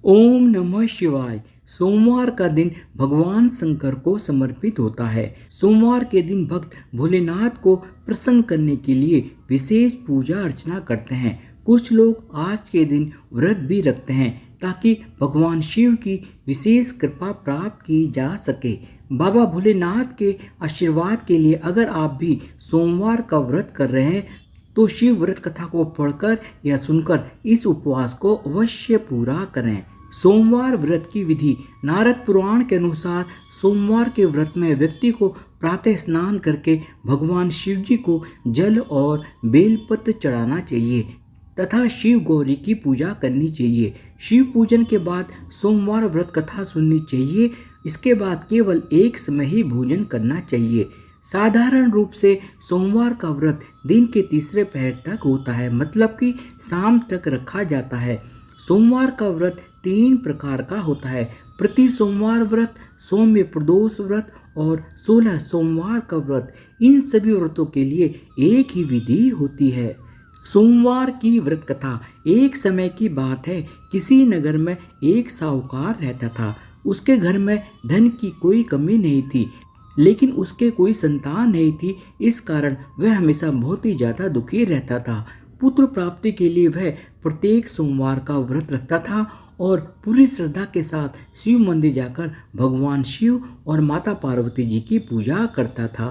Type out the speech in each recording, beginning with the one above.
ओम नमः शिवाय। सोमवार का दिन भगवान शंकर को समर्पित होता है। सोमवार के दिन भक्त भोलेनाथ को प्रसन्न करने के लिए विशेष पूजा अर्चना करते हैं। कुछ लोग आज के दिन व्रत भी रखते हैं ताकि भगवान शिव की विशेष कृपा प्राप्त की जा सके। बाबा भोलेनाथ के आशीर्वाद के लिए अगर आप भी सोमवार का व्रत कर रहे हैं तो शिव व्रत कथा को पढ़कर या सुनकर इस उपवास को अवश्य पूरा करें। सोमवार व्रत की विधि। नारद पुराण के अनुसार सोमवार के व्रत में व्यक्ति को प्रातः स्नान करके भगवान शिव जी को जल और बेलपत्र चढ़ाना चाहिए तथा शिव गौरी की पूजा करनी चाहिए। शिव पूजन के बाद सोमवार व्रत कथा सुननी चाहिए। इसके बाद केवल एक समय ही भोजन करना चाहिए। साधारण रूप से सोमवार का व्रत दिन के तीसरे पहर तक होता है, मतलब कि शाम तक रखा जाता है। सोमवार का व्रत 3 प्रकार का होता है: प्रति सोमवार व्रत, सौम्य प्रदोष व्रत और 16 सोमवार का व्रत। इन सभी व्रतों के लिए एक ही विधि होती है। सोमवार की व्रत कथा। एक समय की बात है, किसी नगर में एक साहूकार रहता था। उसके घर में धन की कोई कमी नहीं थी, लेकिन उसके कोई संतान नहीं थी। इस कारण वह हमेशा बहुत ही ज्यादा दुखी रहता था। पुत्र प्राप्ति के लिए वह प्रत्येक सोमवार का व्रत रखता था और पूरी श्रद्धा के साथ शिव मंदिर जाकर भगवान शिव और माता पार्वती जी की पूजा करता था।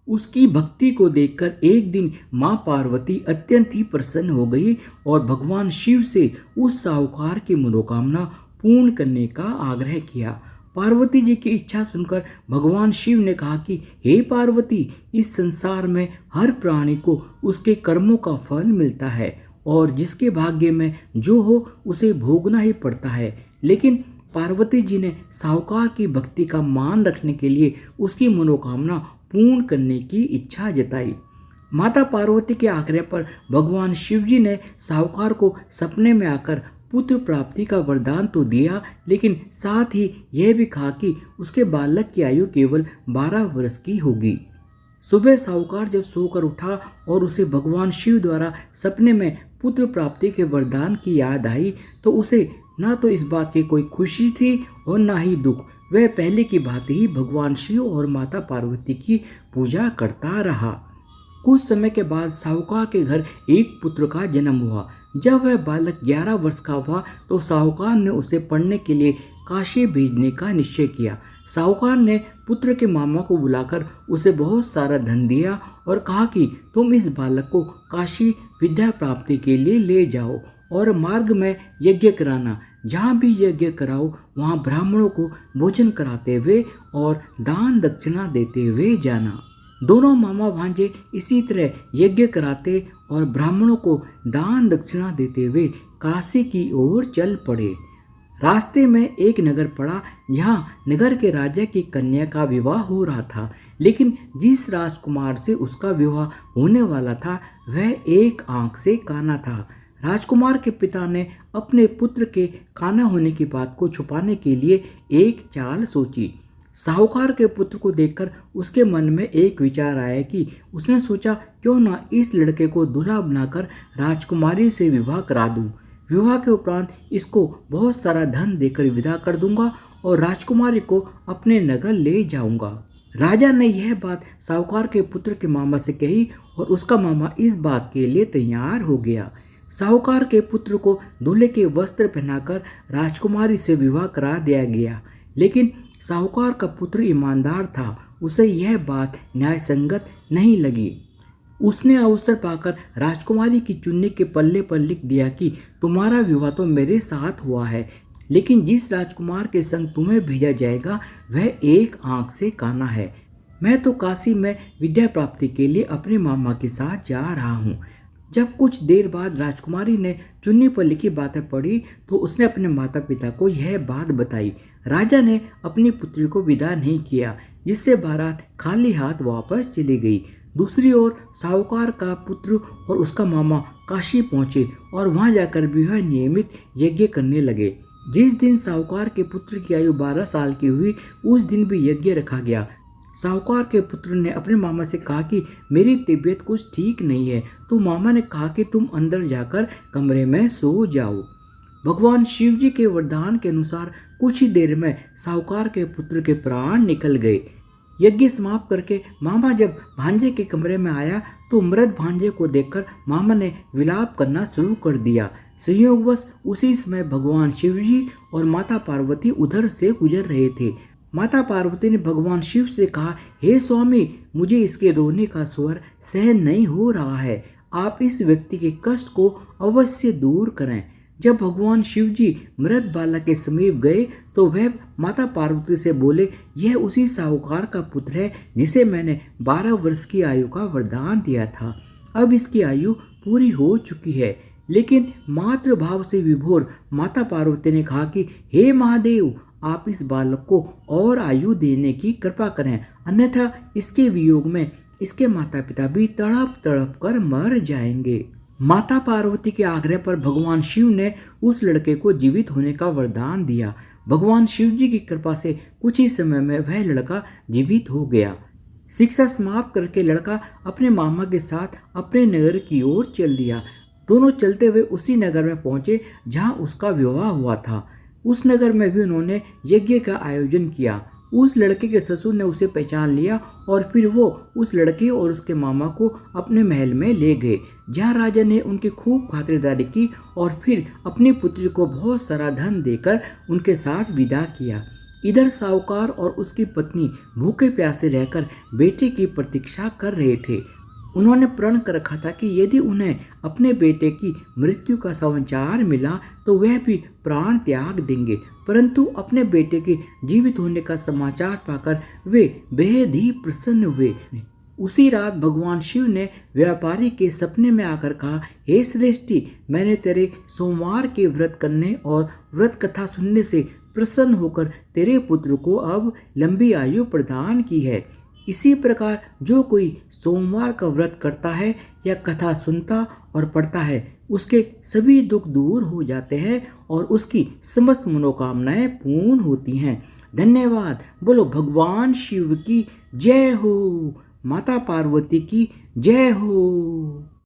उसकी भक्ति को देखकर एक दिन माँ पार्वती अत्यंत ही प्रसन्न हो गई और भगवान शिव से उस साहूकार की मनोकामना पूर्ण करने का आग्रह किया। पार्वती जी की इच्छा सुनकर भगवान शिव ने कहा कि हे पार्वती, इस संसार में हर प्राणी को उसके कर्मों का फल मिलता है और जिसके भाग्य में जो हो उसे भोगना ही पड़ता है। लेकिन पार्वती जी ने साहूकार की भक्ति का मान रखने के लिए उसकी मनोकामना पूर्ण करने की इच्छा जताई। माता पार्वती के आग्रह पर भगवान शिव जी ने साहूकार को सपने में आकर पुत्र प्राप्ति का वरदान तो दिया, लेकिन साथ ही यह भी कहा कि उसके बालक की आयु केवल 12 वर्ष की होगी। सुबह साहूकार जब सोकर उठा और उसे भगवान शिव द्वारा सपने में पुत्र प्राप्ति के वरदान की याद आई तो उसे ना तो इस बात की कोई खुशी थी और ना ही दुख। वह पहले की भांति ही भगवान शिव और माता पार्वती की पूजा करता रहा। कुछ समय के बाद साहूकार के घर एक पुत्र का जन्म हुआ। जब वह बालक 11 वर्ष का हुआ तो साहूकार ने उसे पढ़ने के लिए काशी भेजने का निश्चय किया। साहूकार ने पुत्र के मामा को बुलाकर उसे बहुत सारा धन दिया और कहा कि तुम इस बालक को काशी विद्या प्राप्ति के लिए ले जाओ और मार्ग में यज्ञ कराना। जहाँ भी यज्ञ कराओ वहाँ ब्राह्मणों को भोजन कराते हुए और दान दक्षिणा देते हुए जाना। दोनों मामा भांजे इसी तरह यज्ञ कराते और ब्राह्मणों को दान दक्षिणा देते हुए काशी की ओर चल पड़े। रास्ते में एक नगर पड़ा जहाँ नगर के राजा की कन्या का विवाह हो रहा था, लेकिन जिस राजकुमार से उसका विवाह होने वाला था वह एक आंख से काना था। राजकुमार के पिता ने अपने पुत्र के काना होने की बात को छुपाने के लिए एक चाल सोची। साहूकार के पुत्र को देखकर उसके मन में एक विचार आया कि उसने सोचा, क्यों ना इस लड़के को दूल्हा बनाकर राजकुमारी से विवाह करा दूं। विवाह के उपरांत इसको बहुत सारा धन देकर विदा कर दूंगा और राजकुमारी को अपने नगर ले जाऊंगा। राजा ने यह बात साहूकार के पुत्र के मामा से कही और उसका मामा इस बात के लिए तैयार हो गया। साहूकार के पुत्र को दूल्हे के वस्त्र पहनाकर राजकुमारी से विवाह करा दिया गया, लेकिन साहूकार का पुत्र ईमानदार था। उसे यह बात न्यायसंगत नहीं लगी। उसने अवसर पाकर राजकुमारी की चुन्नी के पल्ले पर लिख दिया कि तुम्हारा विवाह तो मेरे साथ हुआ है, लेकिन जिस राजकुमार के संग तुम्हें भेजा जाएगा वह एक आंख से काना है। मैं तो काशी में विद्या प्राप्ति के लिए अपने मामा के साथ जा रहा हूँ। जब कुछ देर बाद राजकुमारी ने चुन्नी पर लिखी बातें पढ़ी तो उसने अपने माता पिता को यह बात बताई। राजा ने अपनी पुत्री को विदा नहीं किया, जिससे बारात खाली हाथ वापस चली गई। दूसरी ओर साहूकार का पुत्र और उसका मामा काशी पहुंचे और वहां जाकर भी वह नियमित यज्ञ करने लगे। जिस दिन साहूकार के पुत्र की आयु 12 साल की हुई उस दिन भी यज्ञ रखा गया। साहूकार के पुत्र ने अपने मामा से कहा कि मेरी तबीयत कुछ ठीक नहीं है, तो मामा ने कहा कि तुम अंदर जाकर कमरे में सो जाओ। भगवान शिव जी के वरदान के अनुसार कुछ ही देर में साहूकार के पुत्र के प्राण निकल गए। यज्ञ समाप्त करके मामा जब भांजे के कमरे में आया तो मृत भांजे को देखकर मामा ने विलाप करना शुरू कर दिया। संयोगवश उसी समय भगवान शिव जी और माता पार्वती उधर से गुजर रहे थे। माता पार्वती ने भगवान शिव से कहा, हे स्वामी, मुझे इसके रोने का स्वर सहन नहीं हो रहा है, आप इस व्यक्ति के कष्ट को अवश्य दूर करें। जब भगवान शिव जी मृत बालक के समीप गए तो वह माता पार्वती से बोले, यह उसी साहूकार का पुत्र है जिसे मैंने 12 वर्ष की आयु का वरदान दिया था। अब इसकी आयु पूरी हो चुकी है। लेकिन मातृभाव से विभोर माता पार्वती ने कहा कि हे महादेव, आप इस बालक को और आयु देने की कृपा करें, अन्यथा इसके वियोग में इसके माता पिता भी तड़प तड़प कर मर जाएंगे। माता पार्वती के आग्रह पर भगवान शिव ने उस लड़के को जीवित होने का वरदान दिया। भगवान शिव जी की कृपा से कुछ ही समय में वह लड़का जीवित हो गया। शिक्षा समाप्त करके लड़का अपने मामा के साथ अपने नगर की ओर चल दिया। दोनों चलते हुए उसी नगर में पहुंचे जहां उसका विवाह हुआ था। उस नगर में भी उन्होंने यज्ञ का आयोजन किया। उस लड़के के ससुर ने उसे पहचान लिया और फिर वो उस लड़के और उसके मामा को अपने महल में ले गए, जहाँ राजा ने उनकी खूब खातिरदारी की और फिर अपनी पुत्री को बहुत सारा धन देकर उनके साथ विदा किया। इधर साहूकार और उसकी पत्नी भूखे प्यासे रहकर बेटे की प्रतीक्षा कर रहे थे। उन्होंने प्रण कर रखा था कि यदि उन्हें अपने बेटे की मृत्यु का समाचार मिला तो वह भी प्राण त्याग देंगे, परंतु अपने बेटे के जीवित होने का समाचार पाकर वे बेहद ही प्रसन्न हुए। उसी रात भगवान शिव ने व्यापारी के सपने में आकर कहा, हे श्रेष्ठी, मैंने तेरे सोमवार के व्रत करने और व्रत कथा सुनने से प्रसन्न होकर तेरे पुत्र को अब लंबी आयु प्रदान की है। इसी प्रकार जो कोई सोमवार का व्रत करता है या कथा सुनता और पढ़ता है, उसके सभी दुख दूर हो जाते हैं और उसकी समस्त मनोकामनाएं पूर्ण होती हैं। धन्यवाद। बोलो भगवान शिव की जय हो, माता पार्वती की जय हो।